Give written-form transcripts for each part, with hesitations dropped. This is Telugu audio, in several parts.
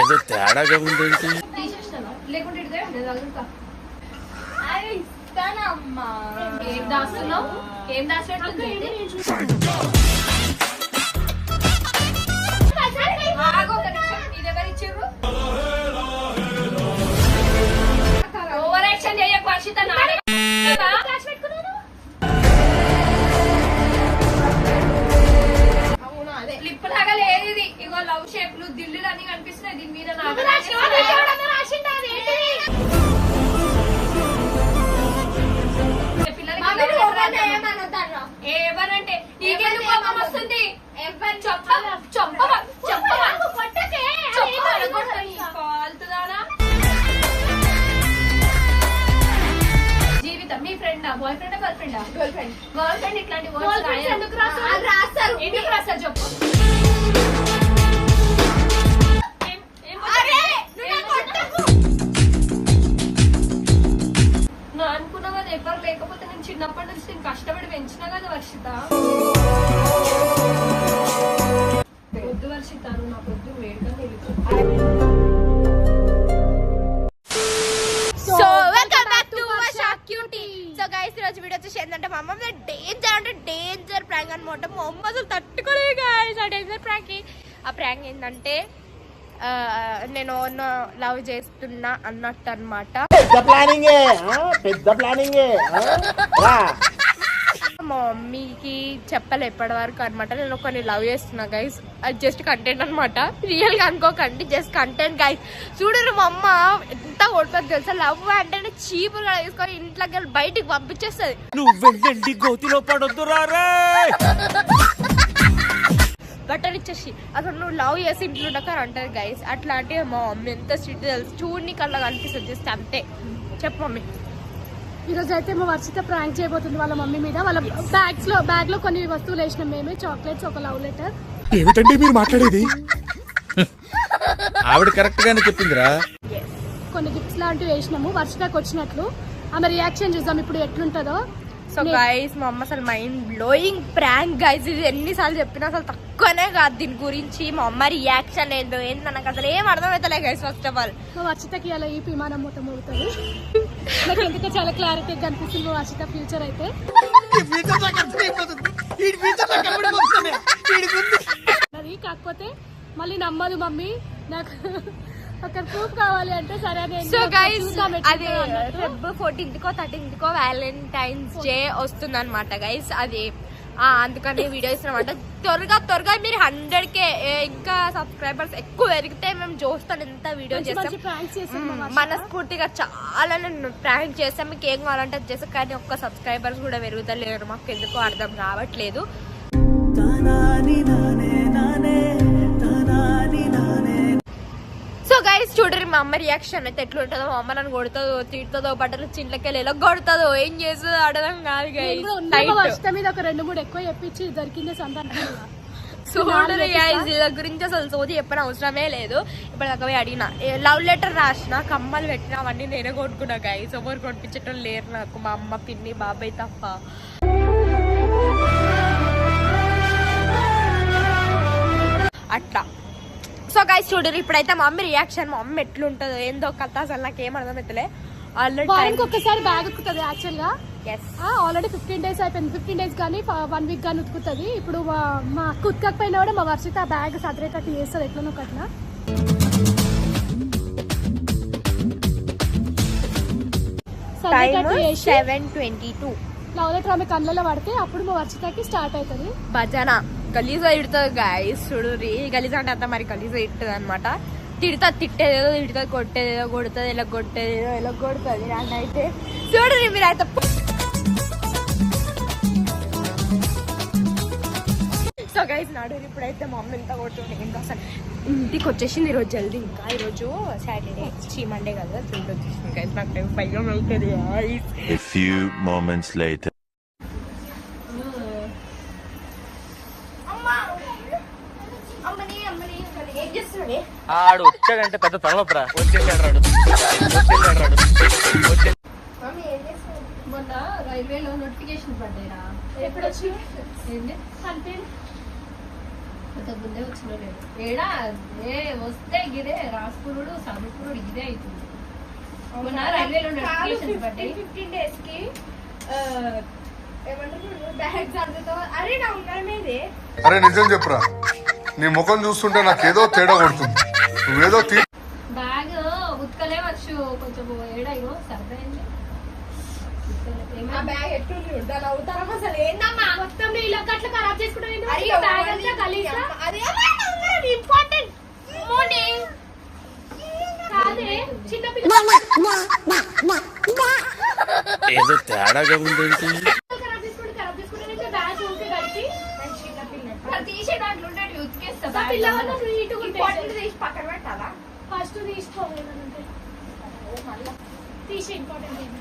ఏదో తేడాగా ఉందేంటి? ఏం దాస్తున్నావు? ఏం దాచినట్టు ఇదెవరిచ్చిర్రు? ఓవర్ యాక్షన్ చేయకు వర్షిత. లిప్ లాగా లేదు ఇది. ఇగో లవ్ షేప్లు దిల్లులు అన్ని కనిపిస్తున్నాయి దీని మీద. ఏమనంటే నీకెందుకు కోపం వస్తుంది? జీవితం మీ ఫ్రెండా? బాయ్ ఫ్రెండా గర్ల్ ఫ్రెండా? గర్ల్ ఫ్రెండ్ ఇట్లాంటి ఎందుకు రాస్తారు? ఎందుకు రాస్తారు చెప్పు. నా అనుకున్నా కదా ఎవరు లేకపోతే నేను చిన్నప్పటి నుంచి నేను కష్టపడి పెంచినా కదా వర్షిత. పొద్దు వర్షిత నా పొద్దు వేడుగా సో వెల్కమ్ బ్యాక్ టు వర్షా క్యూటీ. సో గైస్ ఈరోజు వీడియో వచ్చేసి ఏంటంటే మా అమ్మ డేంజర్ అంటే డేంజర్ ప్రాంక్ అనమాట. మా అమ్మ అసలు తట్టుకోలేదు గైస్ ఆ డేంజర్ ప్రాంక్. ఆ ప్రాంక్ ఏంటంటే నేను లవ్ చేస్తున్నా అన్నట్టు అనమాట. మా మమ్మీకి చెప్పలే ఎప్పటి వరకు అనమాట. నేను కొన్ని లవ్ చేస్తున్నా గైస్. అది జస్ట్ కంటెంట్ అనమాట, రియల్ గా అనుకోకండి, జస్ట్ కంటెంట్ గైస్. చూడరు మా అమ్మ ఎంత ఓడిపోతుంది తెలుసా. లవ్ అంటే చీపుగా తీసుకొని ఇంట్లోకి వెళ్ళి బయటికి పంపించేస్తుంది. బట్టలు ఇచ్చేసి అసలు నువ్వు లవ్ చేసి ఇంట్లో ఉండకని అంటారు గైస్. అట్లాంటి మా మమ్మీ ఎంత స్ట్రిక్ట్ తెలుసు. చూడని కళ్ళ కనిపిస్తుంది జస్ట్ అంతే. చెప్పు మమ్మీ. ఈరోజు అయితే మా వర్షిత ప్రాంక్ చేయబోతుంది వాళ్ళ మమ్మీ మీద. వాళ్ళ బ్యాగ్ లో కొన్ని వస్తువులు వేసినాం మేమే. చాక్లెట్స్, ఒక లవ్ లెటర్. ఏమిటండి మీరు మాట్లాడేది? ఆవిడ కరెక్ట్ గానే చెప్పిందిరా. కొన్ని గిఫ్ట్స్ లాంటివి వేసినాము వర్షితకు వచ్చినట్లు. ఆమె రియాక్షన్ చూద్దాం ఇప్పుడు ఎట్లుంటుందో. సో గైస్ మా అమ్మ అసలు మైండ్ బ్లోయింగ్ ప్రాంక్ గైస్. ఇది ఎన్నిసార్లు చెప్పినా అసలు తక్కువనే కాదు దీని గురించి. మా అమ్మ రియాక్షన్ ఏందో ఏంది నాకు అసలు ఏం అర్థమవుతలే గైస్. ఫస్ట్ ఆఫ్ ఆల్ మా వర్షితకి అలా ఈ విమానం మొత్తం అవుతుంది. నాకు ఎందుకో చాలా క్లారిటీ కనిపిస్తుంది మా వర్షిత ఫ్యూచర్ అయితే. అది కాకపోతే మళ్ళీ నమ్మదు మమ్మీ. నాకు ఒక ప్రూఫ్ కావాలి అంటే సరే. సో గైస్ అది Feb 14th 13th Valentine's day వస్తుంది అనమాట గైస్. అది అందుకని వీడియో ఇస్తున్నామంట. త్వరగా మీరు 100K ఇంకా సబ్స్క్రైబర్స్ ఎక్కువ పెరిగితే మేము చూస్తాను ఎంత వీడియో చేస్తాం. మనస్ఫూర్తిగా చాలా నేను ప్రాంక్ చేస్తాం. మీకు ఏం కావాలంటే చేస్తాం. కానీ ఒక్క సబ్స్క్రైబర్స్ కూడా పెరుగుతలేరు. మాకు ఎందుకో అర్థం కావట్లేదు. సో గైస్ చూడరు మా అమ్మ రియాక్షన్ అయితే ఎట్లుంటుందో. మా అమ్మ నన్ను కొడుతుందో తిడుతుందో బట్టలు చింట్లకెళ్ళి ఎలా కొడుతుందో ఏం చేస్తుందో అడగం కాదు గైస్. మీద ఒక 2-3 ఎక్కువ చెప్పించి దొరికిందే సంతానం. చూడరు గైస్ ఇలా గురించి అసలు సోది చెప్పని అవసరమే లేదు. ఇప్పుడు దాకా అడిగిన లవ్ లెటర్ రాసిన, కమ్మలు పెట్టిన, అవన్నీ నేనే కొట్టుకున్నా గైస్. ఎవరు కొనిపించటం లేరు నాకు, మా అమ్మ పిన్ని బాబాయ్ తప్ప. అట్లా సో గైస్ చూడరు ఇప్పుడైతే మా మమ్మీ రియాక్షన్. మా మమ్మీ ఎట్లుంటుందో ఏందో కథ అసలు నాకు ఏం అర్థమవుతలే. ఆల్రెడీ ఒక్కసారి బ్యాగ్ ఉక్కుతుంది యాక్చువల్ గా. ఆల్రెడీ 15 days అయిపోయింది. 15 days కానీ 1 week కానీ ఉతుకుతుంది. ఇప్పుడు మా అక్క ఉతకపోయినా కూడా మా వర్షిత ఆ బ్యాగ్ సదరేటట్టు చేస్తుంది ఎట్లనో కట్టినా. 7:22 లవ్ లెటర్ ఆమె కళ్ళలో పడితే అప్పుడు మా వర్షితకి స్టార్ట్ అవుతుంది భజన. గలీజా ఇడుతుంది గైస్. చూడు గలీజా అంటే అంత మరి గలీజా ఇడుతుంది అనమాట. తిట్టేదేదో తిడుతుంది, కొట్టేదేదో కొడుతుంది, ఇలా కొట్టేదేదో ఇలా కొడుతుంది. అయితే చూడు మీరు అయితే. సో గైస్ నాడు ఇప్పుడైతే మా అమ్మ ఎంత కొడుతుంది ఇంకా అసలు. ఇంటికి వచ్చేసింది ఈరోజు జల్దీ. ఇంకా ఈరోజు సాటర్డే మండే కదా జల్దీ వచ్చేసింది గైస్. నాకు భయం అవుతుంది. ఆడు వచ్చాడంటే పెద్ద తలనొప్పరా. వచ్చేసాడు. మొన్న రైల్వేలో నోటిఫికేషన్ పడ్డాయిరా. ఎప్పుడు వచ్చి ముందే వచ్చిన ఏడా ఏ వస్తే గిదే రాసుకురుడు చదువుకురుడు ఇదే అవుతుంది. మొన్న రైల్వేలో నోటిఫికేషన్స్ పడ్డాయి 15 days కి ఏమంటారు బ్యాగ్ సర్దుతో అరే నా ఉండడమేదే. అరే నిజం చెప్పురా, నీ ముఖం చూస్తుంటే నాకేదో తేడా కొడుతుంది. నువ్వేదో బ్యాగ్ ఉతకలే వచ్చు కొంచెం ఏడాయో సర్దైంది. ఆ బ్యాగ్ ఎట్లుంది దాని అవుతారా అసలు ఏందమ్మా మొత్తం నీళ్ళు అట్లా ఖరాబ్ చేసుకుంటాను. అరే బ్యాగ్ అంతా గలీజా. అదే ఇంపార్టెంట్ మార్నింగ్ కాదే చిన్న పిల్ల ఏదో తేడాగా ఉందేంటి? ఖరాబ్ చేసుకుంటే బ్యాగ్ ఊరికే కలిపి తీసే దాంట్లో ఉండేవి ఉతికేస్తా ఆ పిల్లవాళ్ళు నీట్గా ఇంపార్టెంట్ ఉంటాయి. తీసి పక్కన పెట్టాలా? ఫస్ట్ తీసుకోవాలంటే తీసి ఇంపార్టెంట్.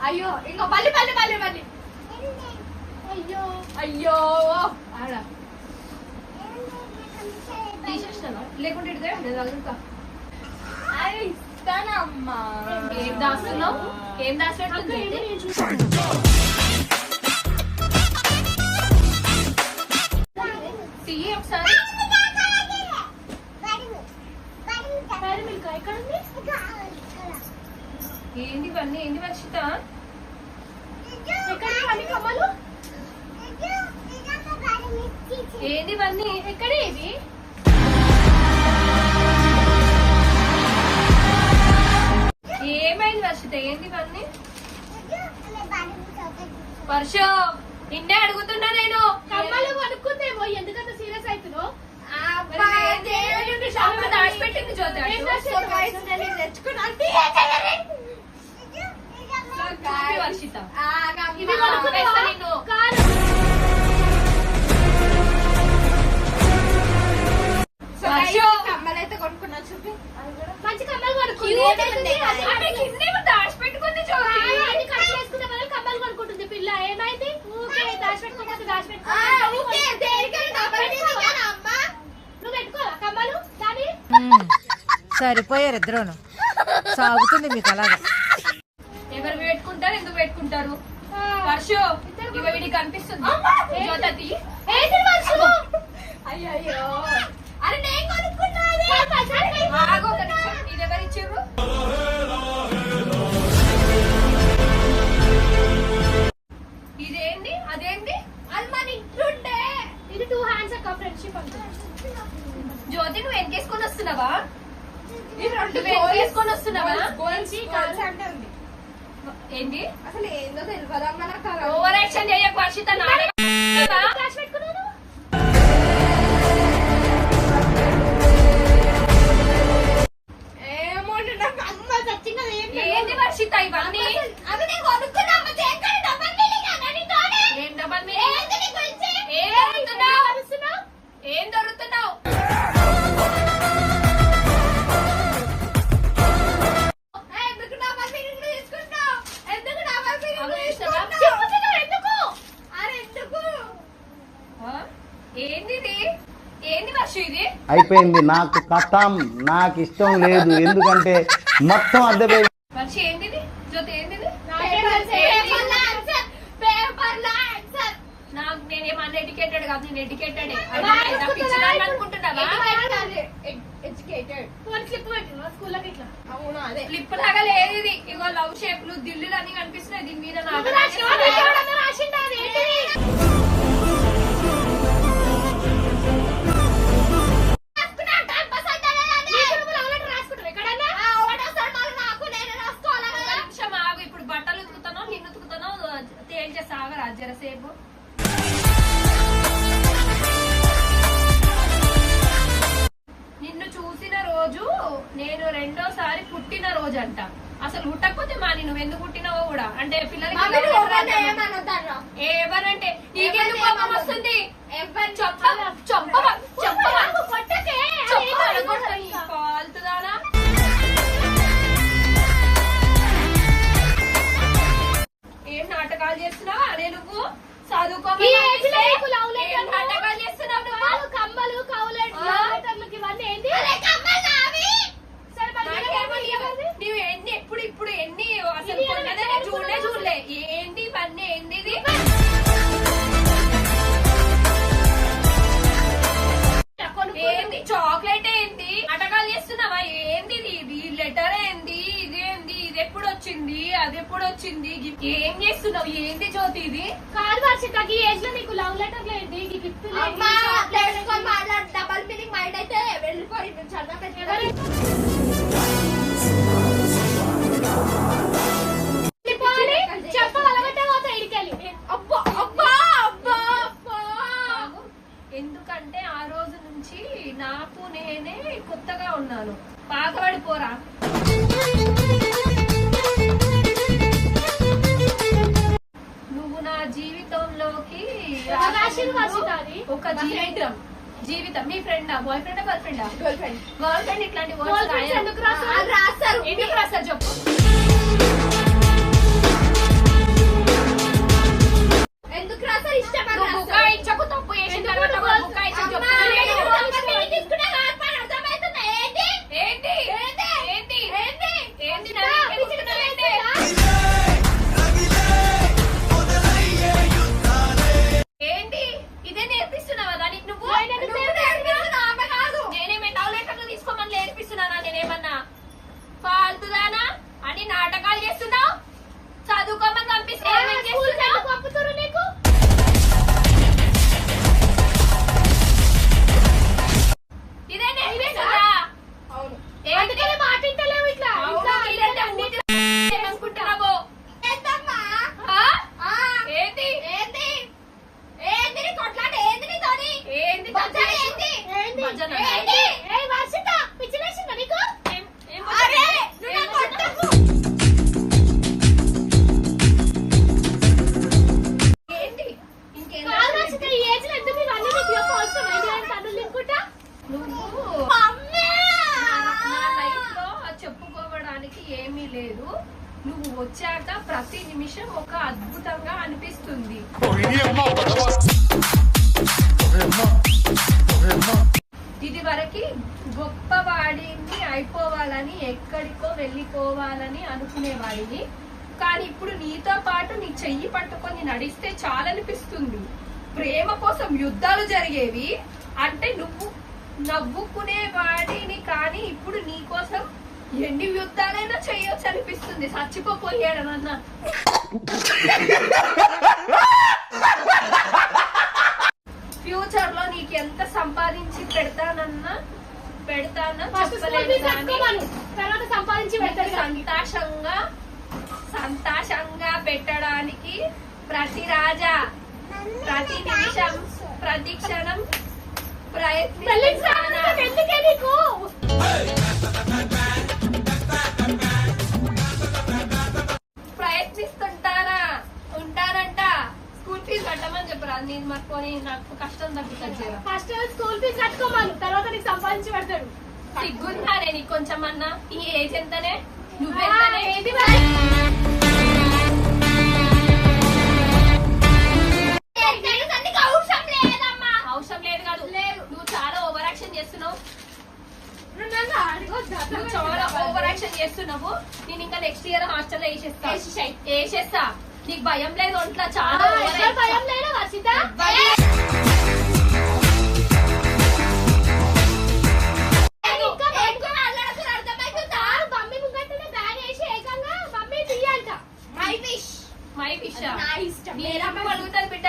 అయ్యో ఇంకో పల్లి పల్లి పల్లి పల్లి అయ్యో అయ్యో ఆడ తీసేస్తాను లేకుంటే ఇడితే నేను చదువుతా. అది ఇస్తానమ్మా. ఏం దాస్తున్నావు? ఏం దాచినట్టుంది? నేను చూసాను. తీయి ఒకసారి. డైరీ మిల్క్ ఎక్కడ ఉంది? ఏంది ఇవన్నీ? ఏంది వర్షిత? ఎక్కడ అన్ని కమ్మలు? ఏంది ఇవన్నీ? ఎక్కడ ఇది? ఏమైంది వర్షిత? ఏంది ఇవన్నీ? వర్ష నిన్నే అడుగుతున్నా నేను. కమ్మలు కొనుక్కుందేమో ఎందుకంత సీరియస్ అవుతున్నావు? దాచిపెట్టింది జ్యోతి అటు. చూపి వర్షిత. ఇవి కొనుక్కున్నావా? నిన్ను. కాదు. వర్ష కమ్మలైతే కొనుక్కున్నా చూపి. మంచి కమ్మలు కొనుక్కుంది. క్యూట్ ఉంది. అదే కిందేమో దాచిపెట్టుకుంది జ్యోతి. అది కట్ చేసుకునే బదులు కమ్మలు కొనుక్కుంటుంది పిల్ల. ఏమైంది? ఊకే దాచిపెట్టుకోకపోతే నువ్వు పెట్టుకోవా కమ్మలు దాని? సరిపోయారు ఇద్దరును. సాగుతుంది మీకు అలాగా. ఎవరు పెట్టుకుంటారు? ఎందుకు పెట్టుకుంటారు? వర్షు ఇవ వీడికి కనిపిస్తుంది జ్యోతి. ఏంటి వర్షం? అయ్యో అరే నేను కొనుక్కున్నా. ఆగు ఒక నిమిషం. ఇది ఎవరు ఇచ్చారు? ఇదేంటి? అదేంటి? అది మన ఇంట్లుండే. ఇది 2 హ్యాండ్స్ అక్క ఫ్రెండ్షిప్ అంటే. జ్యోతి నువ్వు వెనకేసుకొని వస్తున్నావా? ఈ రెండు నువ్వు వెనకేసుకొని వస్తున్నావా? గోల్స్ గోల్స్ అంటే ఉంది. ఏంటి? అసలు ఏందో తెలియదమ్మా నాకు. అలా ఓవర్ యాక్షన్ చేయకు వర్షిత. క్లాస్ పెట్టుకున్నాను. ఏమోండి నాకు అమ్మ చచ్చింది. ఏంటి వర్షిత ఇవన్నీ? అవి నేను కొనుక్కున్నా. అమ్మ చేస్తాను డబ్బులు నీతోనే. ఏం డబ్బల్ మీ? ఏం దొరుకుతున్నావు? ఏం దొరుకుతున్నావు? ఎందుకు డబ్బులు మీరు తీసుకుంటావు? ఎందుకు డబ్బులు మీరు ఆలోచిస్తావా? ఎందుకు? అరే ఎందుకు? ఆ? ఏంది ఇది? ఏంది వర్షం ఇది? అయిపోయింది. నాకు కథం నాకు ఇష్టం లేదు. ఎందుకంటే మొత్తం అద్దె వర్షం ఏంది ఇది? జ్యోతి ఏంది ఇది? నాకు నేనేం అన్ఎడ్యుకేటెడ్ కాదు. నేను ఎడ్యుకేటెడ్. అనుకుంటున్నావా? ఎడ్యుకేటెడ్. ఫోన్ స్లిప్ పెట్టినా స్కూల్లోకి ఇట్లా. అవునా అదే ఫ్లిప్ లాగా లేదు ఇది. ఇగో లవ్ షేప్లు దిల్లులు అన్ని కనిపిస్తున్నాయి దీని మీద. నాకు రాసిందా అది ఏంటిది? నిమిషం ఆగు. ఇప్పుడు బట్టలు ఉతుకుతానో నిన్ను ఉతుకుతానో తేల్చే సాగరా జరసేపు. నిన్ను చూసిన రోజు నేను రెండోసారి పుట్టిన రోజు అంట. అసలు పుట్టకపోతే మాని నువ్వు ఎందుకు పుట్టినావో కూడా అంటే పిల్లలకి ఎవరంటే నీకెందుకు కోపం వస్తుంది? కాలుతుందానా? ఏం నాటకాలు చేస్తున్నావా? అదే నువ్వు చదువుకోమని ఈ ఏజ్ లో నీకు లవ్ ఏం లెటర్ నాటకాలు చేస్తున్నావు నువ్వు? కాదు, కమ్మలు కౌలెట్ లవ్ లెటర్లకి ఇవన్నీ ఏంటి? సరే మరి నాకేమో ఎవరిది? అది ఎప్పుడు వచ్చింది? ఏం చేస్తున్నావు? ఏంది జ్యోతి ఇది? కాదు వర్షిత, ఈ ఏజ్ లో నీకు లవ్ లెటర్ లేదు, ఈ గిఫ్ట్ డబల్ మీనింగ్ మైండ్ అయితే వెళ్ళిపోయి ఎందుకంటే ఆ రోజు నుంచి నాకు నేనే కొత్తగా ఉన్నాను. పాకబడిపోరా. నువ్వు నా జీవితంలోకి ఒక జీవితం. మీ ఫ్రెండా, బాయ్ ఫ్రెండా, గర్ల్ ఫ్రెండా? Girl friend. ఇట్లాంటి వర్డ్స్ ఎందుకు రాస్తారు? ఎందుకు రాస్తారు చెప్పు. ఎందుకు రాస్తారు? ఇష్టపడి బుకాయించకు. తప్పు చేసిన తర్వాత బుకాయించకు చెప్పు. ఏంటి ఇదే నేర్పిస్తున్నావా దానికి నువ్వు? నేనేమే లవ్ లెటర్లు తీసుకోమని నేర్పిస్తున్నానా? నేనేమన్నా ఫాల్తుదానా అని నాటకాలు చేస్తున్నావు? చదువుకోమని పంపిస్తే పంపుతారు నీకు. ఇదే నేర్పిస్తున్నా. మాటింటలేవు ఇట్లా ఏమనుకుంటున్నావో? ఏంటి ఏంటి భజన? వర్షిత పిచ్చిలేసిందా నీకు? ఏంటి ఇంకేం? ఈ ఏజ్ లో ఎందుకు ఇవన్నీ నీకు అవసరం? తనులు తినుకుంటా నువ్వు నా లైఫ్ లో చెప్పుకోవడానికి ఏమీ లేదు. నువ్వు వచ్చాక ప్రతి నిమిషం ఒక అద్భుతంగా అనిపిస్తుంది. ఇది వరకు గొప్పవాడిని అయిపోవాలని, ఎక్కడికో వెళ్ళిపోవాలని అనుకునేవాడిని. కానీ ఇప్పుడు నీతో పాటు నీ చెయ్యి పట్టుకొని నడిస్తే చాలనిపిస్తుంది. ప్రేమ కోసం యుద్ధాలు జరిగేవి అంటే నువ్వు నవ్వుకునేవాడిని, కానీ ఇప్పుడు నీ కోసం ఎన్ని యుద్ధాలైనా చేయొచ్చు అనిపిస్తుంది. చచ్చిపోయాడనన్నా. ఫ్యూచర్ లో నీకు ఎంత సంపాదించి పెడతానా చెప్పలేదు కానీ తర్వాత సంపాదించి సంతోషంగా పెట్టడానికి ప్రతి నిమిషం ప్రతి క్షణం ఉంటానంట. స్కూల్ ఫీజు కట్టమని చెప్పరా? నేను మర్చిపోయి నాకు కష్టం తగ్గుతుంది. ఫస్ట్ స్కూల్ ఫీజు కట్టుకోమను, తర్వాత నీకు సంపాదించి పెడతాడు. సిగ్గుంటానే నీకు కొంచెం అన్నా? ఈ ఏజ్ ఎంతనే? నువ్వెంతనే? అవసరం లేదు కాదు, నువ్వు చాలా ఓవర్ యాక్షన్ చేస్తున్నావు. నువ్వు చాలా ఓవర్ యాక్షన్ చేస్తున్నావు. నేను ఇంకా నెక్స్ట్ ఇయర్ హాస్టల్లో వేసేస్తా. నీకు భయం లేదు ఒంట్లో? చాలా భయం లేదా వర్షిత? మై ఫిష్ నీ ఈపు వలుగుతుంది బిడ్డ.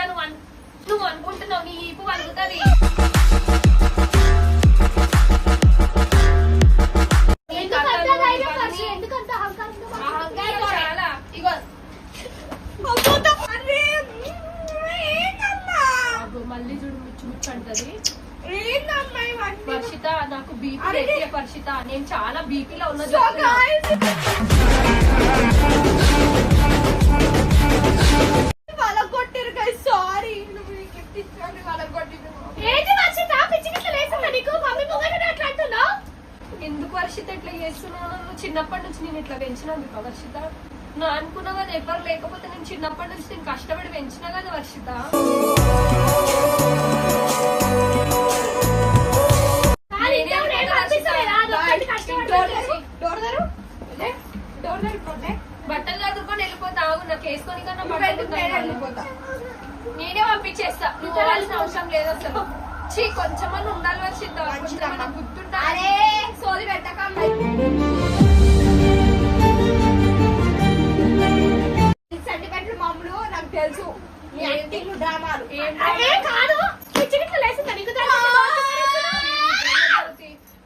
నువ్వు అనుకుంటున్నావు నీ ఈపు వలుగుతుంది. చాలా ఇగో మళ్ళీ చూడు ముచ్చు అంటది. వర్షిత నాకు బీపీ ఎక్కిన వర్షిత. నేను చాలా బీపీలో ఉన్నది. ఎందుకు వర్షిత ఇట్లా చేస్తున్నావు? నువ్వు చిన్నప్పటి నుంచి నేను ఇట్లా పెంచినందుకు వర్షిత. నువ్వు అనుకున్నావు కదా ఎవరు లేకపోతే నేను చిన్నప్పటి నుంచి నేను కష్టపడి పెంచినా కదా వర్షిత. బట్టలు చదువుకొని వెళ్ళిపోతావు. నాకు వేసుకొని కన్నా వెళ్ళిపోతా. నేనే పంపించేస్తా. నువ్వు వెళ్ళాల్సిన అవసరం లేదు అసలు. కొంచెమన్నా ఉండాలి వర్షిత. కొంచెమన్నా గుర్తుంటా. సోది పెట్టక తెలుసు డ్రామాలు కాదు చిన్న లేసిందా నీకు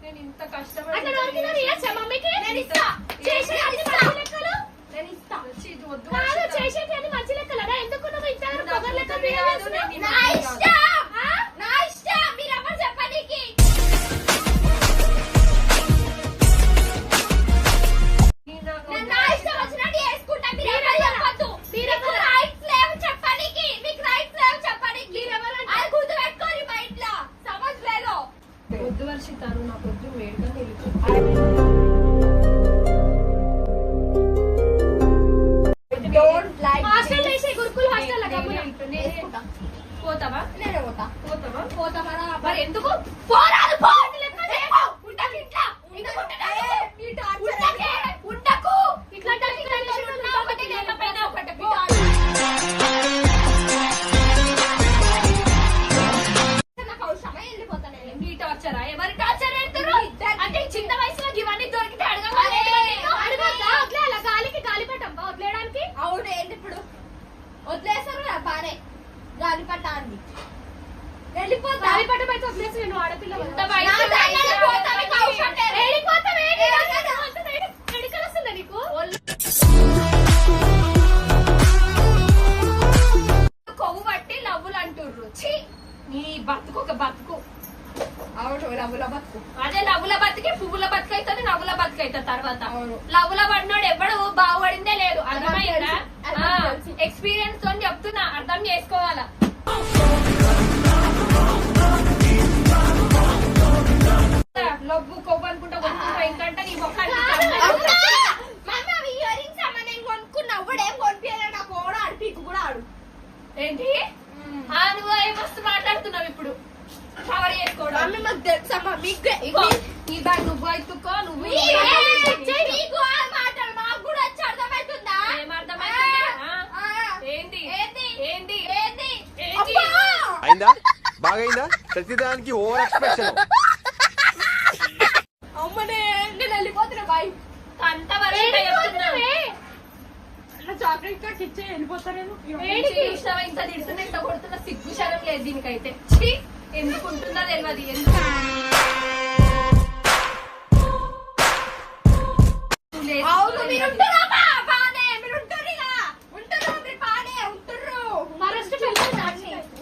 నేను ఇంత అట్లా కష్టపడి దొరికిందని ఇయ్యొచ్చా మమ్మీకి? నేను ఇస్తా. చేసేది అన్ని మంచి లెక్కలు? నేను ఇస్తా. ఛీ, ఇది వద్దు కాదు, వర్షిత. చేసేది అన్ని మంచి లెక్కలరా? ఎందుకు నువ్వు ఇంతవరకు నాకు పొగరు లెక్క ఇష్టం behave కాదు, చేస్తున్నావు? నేను నా ఇష్టం ఇష్టం. నా ఇష్టం. మీరెవరు చెప్పనీకి? నేను నా ఇష్టం వచ్చినట్టు చేసుకుంటా. మీరెవరు చెప్పొద్దు. మీకు rights లేవు చెప్పనీకి. మీకు rights లేవు చెప్పనీకి. అది గుర్తుపెట్టుకోరి మైండ్ లో. సమజ్లేదు. వద్దు వర్షిత, నువ్వు నాకు వద్దు, వేడిగా నిలుపు. హాస్టల్ వేసే గురుకుల హాస్టల్ గమ్మున. పోతావా? నేనే పోతా. పోతావా? పోతామా? మరి ఎందుకు? పోరాదు, పోరాదు లెక్క లేవు. ఉండకు ఇంట్లో. ఎందుకు ఉంటున్నావు? ఉండకే. ఉండకు. ఇట్లాంటి ఒకటి లేకపోయినా ఒకటి. నాకు అవసరమే, వెళ్ళిపోతా నేను. నీ టార్చరా? ఎవరి టార్చర్ పెడుతుర్రు. అంటే చిన్న వయసులో ఇవన్నీ దొరికితే అడగవాలి. అడగద్దా? వదిలేయాలా? గాలికి గాలిపటం వదిలేయడానికి? అవును, ఏంటి ఇప్పుడు వదిలేస్తారు కదా బానే గాలిపటాన్ని. వెళ్ళిపోతా. గాలిపటం అయితే వదిలేసి నేను ఆడపిల్ల ఇంత వయసులో వస్తుందా నీకు? కొవ్వు పట్టి లవ్వులు అంటుర్రు. ఛీ, నీ బతుకు ఒక బతుకు. అవును, రవ్వుల బతుకు. అదే లవ్వుల బతికి పువ్వుల బతుకు అవుతుంది, నవ్వుల బతుకు అవుతుంది. తర్వాత లవ్వుల పడినోడు ఎవడు బాగుపడిందే లేదు. అర్థమైందా? ఎక్స్పీరియన్స్ తో చెప్తున్నా, అర్థం చేసుకోవాలా. లవ్వు కొవ్వు అనుకుంటా కొనుక్కుంటా ఇంకంటే నీ మొక్కలు ఏంటి? నువ్వు ఏం వస్తు మాట్లాడుతున్నావు ఇప్పుడు? కవర్ చేసుకోవడం ఇగో, నీ బ్యాగ్ నువ్వు ఎత్తుకో. నువ్వు ఏం అర్థమైతుంది? ఏంది ఏంది ఏంది ఏంది ఏంది? అయిందా? బాగైందా? ప్రతిదానికి ఓవర్ ఎక్స్ప్రెషన్. అమ్మనే నేను వెళ్ళిపోతున్నా బాయ్. అంత వరకు చెప్తున్నావే. చాక్లెట్ గా ఇచ్చే వెళ్ళిపోతా నేను. చూసినావా? ఇంత తిడుతున్నా, ఇంత కొడుతున్నా, సిగ్గు శరం లేదు దీనికైతే. ఛీ, ఎందుకు ఉంటుందో తెలియదు. ఎందుకు అవును, మీరు ఉంటారా? బానే మీరు ఉంటారు. ఇక ఉంటారు, మీరు బానే ఉంటుర్రు. మహారాష్ట్ర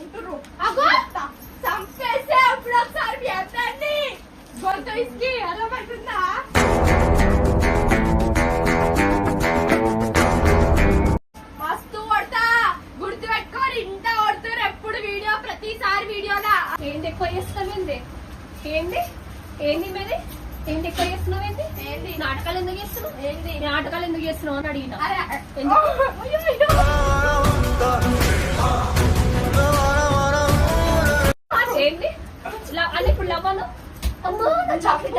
ఉంటుర్రు. అగో చంపేస్తే అప్పుడు ఒకసారి మీ అందరినీ గొంతు ఇసుకి అర్థమవుతుందా? మస్తు కొడతా, గుర్తు పెట్టుకోరు. ఇంత కొడుతురు ఎప్పుడు వీడియో, ప్రతిసారి వీడియోలా. ఏంటి ఎక్కువ చేస్తున్నావు? ఏంది ఏంది ఏంది మీది? ఏంటి ఎక్కువ చేస్తున్నావు? ఏంది ఏంది? నాటకాలు ఎందుకు చేస్తున్నావు? ఏంది? నాటకాలు ఎందుకు చేస్తున్నావు అని అడిగిన. అరే, ఎందుకు? ఏంది అని ఇప్పుడు లవ్వను? అమ్మో, నా చాక్లెట్.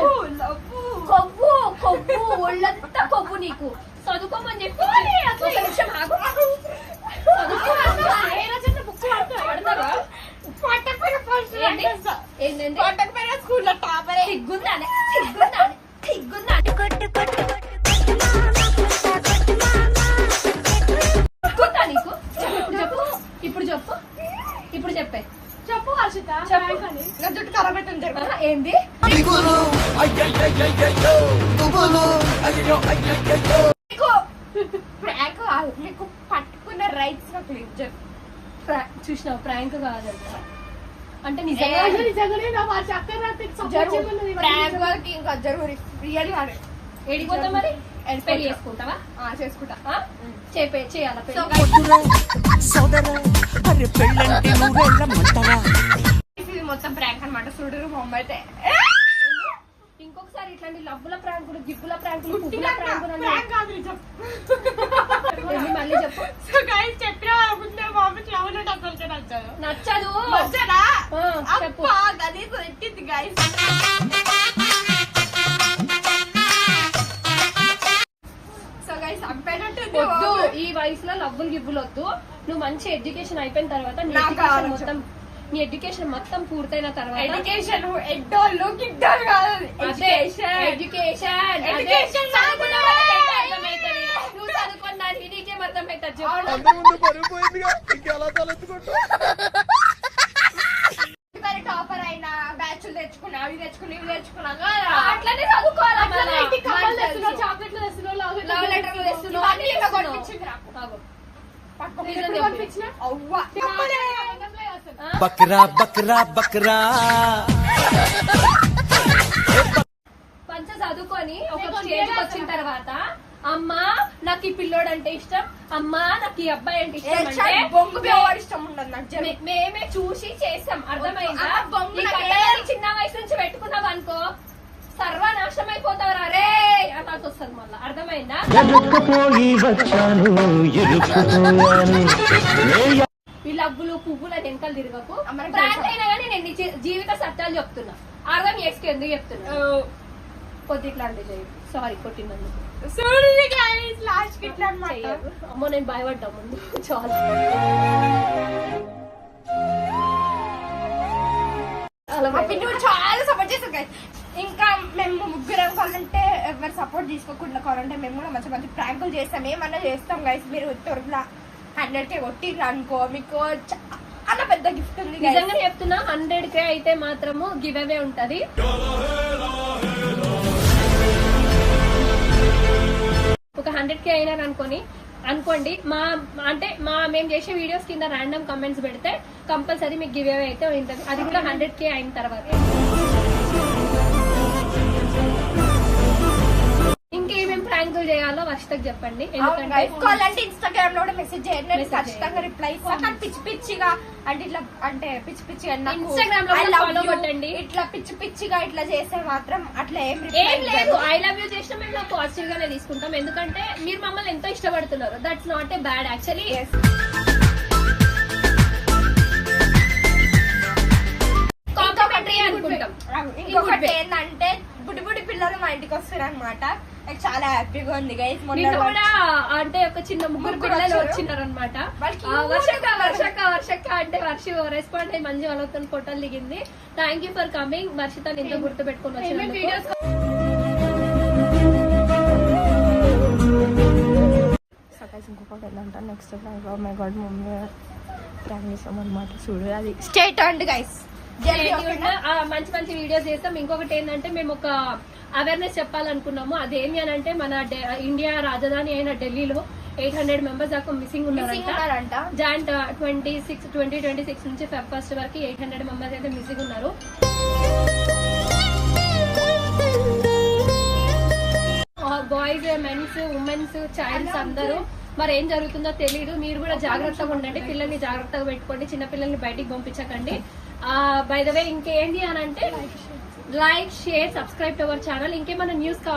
కొవ్వు కొవ్వు ఒళ్ళంతా కొవ్వు నీకు. చదువుకోమని చెప్పి ఒక నిమిషం ఆగు. పడతావా? ఏంది? ఏందండి? స్కూల్లో టాపరే. సిగ్గుందానే? సిగ్గుందానే? సిగ్గుందానే? సిగ్గుందా నీకు? చెప్పు ఇప్పుడు చెప్పు. ఇప్పుడు చెప్పే. చెప్పు హర్షిత. చెప్పు. నా జుట్టు ఖరాబ్ అవుతుంది. ఏంది? ప్రాంక్ కాదు, మీకు పట్టుకున్న రైట్స్ నాకు లేదు. చూసినావు? ప్రాంక్ కాదంట అంటే నిజంగానే ప్రాంక్ వర్క్ ఇంకా జరుగురి రియల్ గానే. ఏడిపోతా మరి? పెళ్లి చేసుకుంటావా? చేసుకుంటా. చేయాలా పెళ్లి? ఇది మొత్తం ప్రాంక్ అన్నమాట. చూడరు మా అమ్మ అయితే. ఇంకొకసారి ఇట్లాంటి లవ్వుల ప్రాంకులు, గిబ్బుల ప్రాంకులు, పువ్వుల ప్రాంకులు అన్నీ ఏంది? మళ్ళీ చెప్పు. చెప్పిన ముందే మా అమ్మకి ఎవరు అసలు నచ్చదు. నచ్చదు. నచ్చదా? చెప్పు. అది పెట్టింది గైస్. So guys అబ్బాయినట్టుంది. వద్దు, ఈ వయసులో లవ్వులు గివ్వులు వద్దు. నువ్వు మంచి ఎడ్యుకేషన్ అయిపోయిన తర్వాత నీ ఎడ్యుకేషన్ మొత్తం పూర్తయిన తర్వాత ఎడ్యుకేషన్ ఎడ్డోళ్ళు గిడ్డోళ్ళు కాదు. ఎడ్యుకేషన్ ఎడ్యుకేషన్ నువ్వు చదువుకున్నానికి నీకే ఏం అర్థమవుతుంది చెప్పు. అందరి ముందు పరుగు పోయిందిగా ఇంకెలా తలెత్తుకుంటా టాపర్ అయినా బ్యాచ్లు తెచ్చుకున్నా అవి తెచ్చుకున్నా ఇవి తెచ్చుకున్నా అట్లనే చదువుకోవాలి అట్లనే మళ్ళా. ఇంటికి కమ్మలు నాకు తెస్తున్నావు, తెలుసు. చాక్లెట్లు తెస్తున్నావు, లవ్ లెటర్లు తెస్తున్నావు, ఇవన్నీ అన్ని ఇలా తెస్తున్నావు. కొనిపించింది నాకు. ఆగు. పట్టుకో, నిజం ఎప్పుడు చెప్పు. కొనిపించినా? అవ్వ. కమ్మలే. బక్రా బక్రా బక్రా పంచ చదువుకొని ఒక స్టేజ్ వచ్చిన తర్వాత అమ్మా నాకు ఈ పిల్లోడు అంటే ఇష్టం, అమ్మా నాకు ఈ అబ్బాయి అంటే ఇష్టం అంటే బొంగు బేవాడు ఇష్టం ఉండదు నాకు జర. మేమే చూసి చేస్తాం. అర్థమైందా? ఆ బొంగు ఈ నాకే- కట్టడాన్ని చిన్న వయసు నుంచి పెట్టుకున్నావు అనుకో సర్వనాశనం అయిపోతావు రే అన్నట్టు వస్తుంది మళ్ళీ. అర్థమైందా? ఎరుక్కుపోయి వచ్చాను ఎరుక్కుపోయాను ఈ లవ్వులు పువ్వులు అని వెనకాల తిరగకు. మనకి ప్రాంక్ తెలుసా? అయినా కానీ నేను నీ జీవిత సత్యాలు చెప్తున్నా. అర్థం చేసుకు ఎందుకు చెప్తున్నా. కొద్దిట్లాంటి సారీ కొట్టినందుకు. లాస్ట్ కి ఇట్లా అన్నమాట. చెయ్యకు. అమ్మో నేను భయపడ్డా ముందు చాలా. మా పిన్ని కూడా చాలా సపోర్ట్ చేస్తారు guys. ఇంకా మేము ముగ్గురం కావాలంటే ఎవరు సపోర్ట్ తీసుకోకుండా కావాలంటే మేము కూడా మంచి మంచి ప్రాంకులు చేస్తాం, ఏమన్నా చేస్తాం గైస్. మీరు త్వరగా 100K కొట్టిర్రు అనుకో మీకు చాలా పెద్ద గిఫ్ట్ ఉంది guys. నిజంగా చెప్తున్నా 100K అయితే మాత్రము గివ్ అవే ఉంటది. ఒక 100K అయినా అనుకోండి మేము చేసే వీడియోస్ కింద ర్యాండమ్ కమెంట్స్ పెడితే కంపల్సరీ మీకు గివ్ అవే అయితే ఉంటుంది. అది కూడా 100K అయిన తర్వాత. ఇంకేమేం ప్రాంకులు చేయాలో వర్షితకు చెప్పండి. ఎందుకంటే కావాలంటే ఇన్స్టాగ్రామ్ లో కూడా మెసేజ్ చేయండి, నేను Message ఖచ్చితంగా రిప్లై ఇస్తాను. కానీ పిచ్చి పిచ్చిగా అంటే ఇట్లా అంటే పిచ్చి పిచ్చిగా నాకు Instagram లో I కూడా love follow you, కొట్టండి. ఇట్లా పిచ్చి పిచ్చిగా ఇట్లా చేస్తే మాత్రం అట్లా ఏం ఏం లేదు. ఐ లవ్ యూ చేసిన మేము పాజిటివ్ గానే తీసుకుంటాం. ఎందుకంటే మీరు మమ్మల్ని ఎంతో ఇష్టపడుతున్నారు. That's not a bad actually. Complimentary అనుకుంటాం. ఇంకొకటి ఏంటంటే బుడి బుడి పిల్లలు మా ఇంటికి వస్తారు అనమాట. నాకు చాలా హ్యాపీగా ఉంది గైస్. నిన్న కూడా అంటే ఒక చిన్న ముగ్గురు పిల్లలు వచ్చినారు అనమాట. వాళ్ళకి వర్షక్క అంటే వర్ష రెస్పాండ్ అయ్యి మంచి వాళ్ళతో ఫోటోలు దిగింది. Thank you for coming. Varshita నిన్న గుర్తు పెట్టుకుని వచ్చిన ఇంకొకటి ఏంటంటే next my God mummy prank చేసాం అనమాట. చూడు అది స్టేట్ అండ్ గైస్ మంచి మంచి వీడియోస్ చేస్తాం. ఇంకొకటి ఏంటంటే మేము ఒక అవేర్నెస్ చెప్పాలనుకున్నాము. అదేమి అని అంటే మన ఇండియా రాజధాని అయిన ఢిల్లీలో 800 మెంబర్స్ దాకా మిస్సింగ్ ఉన్నారంట. జాన్ 2026 నుంచి Feb 1 వరకు 800 మెంబర్స్ అయితే మిస్సింగ్ ఉన్నారు. బాయ్స్, మెన్స్, ఉమెన్స్, చైల్డ్స్ అందరూ మరి ఏం జరుగుతుందో తెలియదు. మీరు కూడా జాగ్రత్తగా ఉండండి. పిల్లల్ని జాగ్రత్తగా పెట్టుకోండి. చిన్న పిల్లల్ని బయటికి పంపించకండి. బై ద వే ఇంకేంటి అని అంటే like, share, subscribe to our channel. ఇంకేమైనా న్యూస్